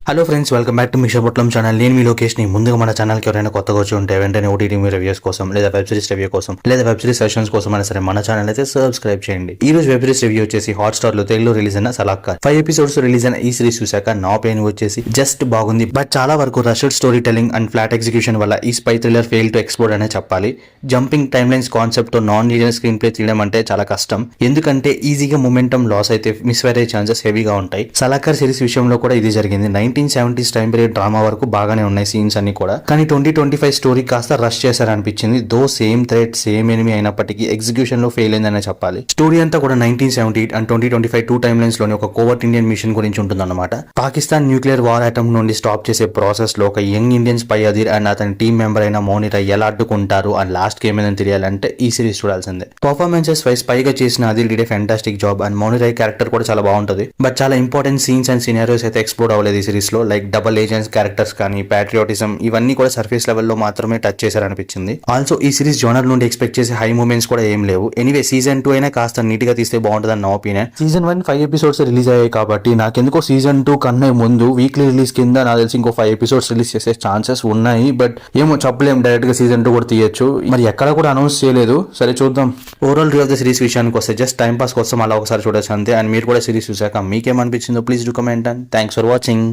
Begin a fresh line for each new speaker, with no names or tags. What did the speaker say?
Hello friends, welcome back to mission Potlam channel. నేను మీ లోకేష్ ని. ముందుగా మన ఛానల్ కి ఎవరైనా కొత్తగా వచ్చి ఉంటే వెంటనే ఓటీటీ రివ్యూస్ కోసం లేదా వెబ్ సిరీస్ రివ్యూ కోసం లేదా వెబ్ సిరీస్ సెషన్స్ కోసం అయినా సరే మన ఛానల్ అయితే సబ్స్క్రైబ్ చేయండి. ఈ రోజు వెబ్ సిరీస్ రివ్యూ వచ్చేసి హాట్‌స్టార్ లో తెలుగులో రిలీజ్ అయిన సలాక్కర్ 5 ఎపిసోడ్స్ రిలీజ్ అయిన ఈ సిరీస్ చూసాక నా ఒపీనియన్ వచ్చేసి జస్ట్ బాగుంది. బట్ చాలా వరకు rushed storytelling and flat execution వల్ల ఈ spy thriller fail to explore అనే చెప్పాలి. జంపింగ్ టైమ్ లైన్స్ కాన్సెప్ట్ తో నాన్ లీనియర్ స్క్రీన్ ప్లే తీయడం అంటే చాలా కష్టం. ఎందుకంటే ఈజీగా మొమెంటం లాస్ అయితే మిస్ అయ్యే ఛాన్సెస్ హెవీగా ఉంటాయి. సలాక్కర్ సిరీస్ విషయంలో కూడా ఇది జరిగింది. 1970s టైం డ్రామా వరకు బాగానే ఉన్నాయి సీన్స్ అన్ని కూడా. కానీ 2025 స్టోరీ కాస్త రష్ చేశారనిపించింది. దో సేమ్ థ్రెడ్ సేమ్ ఎనిమి అయినప్పటికీ ఎగ్జిక్యూషన్ లో ఫెయిల్ అయిందనే చెప్పాలి. స్టోరీ అంతా కూడా 1978 అండ్ 2025 టూ టైమ్ లైన్స్ లోని ఒక కోవర్ట్ ఇండియన్ మిషన్ గురించి ఉంటుందన్నమాట. పాకిస్తాన్ న్యూక్లియర్ వార్ అటెంప్ట్ నుండి స్టాప్ చేసే ప్రాసెస్ లో ఒక యంగ్ ఇండియన్ స్పై అదీర్ అండ్ అతని టీం మెంబర్ అయిన మోనిరా ఎలా అడ్డుకుంటారు అండ్ లాస్ట్ కి ఏమైనా తెలియాలంటే ఈ సిరీస్ చూడాల్సిందే. పర్ఫార్మెన్సెస్ వైస్ పైగా చేసిన Adhir did a fantastic job and Monira character కూడా చాలా బాగుంటుంది. బట్ చాలా ఇంపార్టెంట్ సీన్స్ అండ్ సినారియోస్ అయితే ఎక్స్ప్లోర్ అవ్వలేదు ఈ సిరీస్ లో. లైక్ డబుల్ ఏజెంట్స్ క్యారెక్టర్స్ కానీ ప్యాట్రియాటిజం ఇవన్నీ కూడా సర్ఫేస్ లెవెల్లో మాత్రమే టచ్ చేశారనిపించింది. ఆల్సో ఈ సిరీస్ జోనర్ నుండి ఎక్స్పెక్ట్ చేసే హై మూమెంట్స్ కూడా ఏం లేవు. ఎనీవే సీజన్ 2 అయినా కాస్త నీట్ గా తీస్తే బాగుంటుందని నా ఒపీనియన్. సీజన్ 1 5 ఎపిసోడ్స్ రిలీజ్ అయ్యాయి కాబట్టి నాకెందుకో సీజన్ 2 కన్నా ముందు వీక్లీ రిలీజ్ కింద నాకు తెలిసి ఇంకో 5 ఎపిసోడ్స్ రిలీజ్ చేసే ఛాన్సెస్ ఉన్నాయి. బట్ ఏమో చెప్పలేం, డైరెక్ట్ గా సీజన్ 2 కూడా తీయొచ్చు. మరి ఎక్కడ కూడా అనౌన్స్ చేయలేదు. సరే చూద్దాం. Overall review of the series విషయానికి వస్తే జస్ట్ టైం పాస్ కోసం అలా ఒకసారి చూడొచ్చు అంతే. అండ్ మీరు కూడా సిరీస్ చూసాక మీకేమనిపించిందో please do comment and thanks for watching.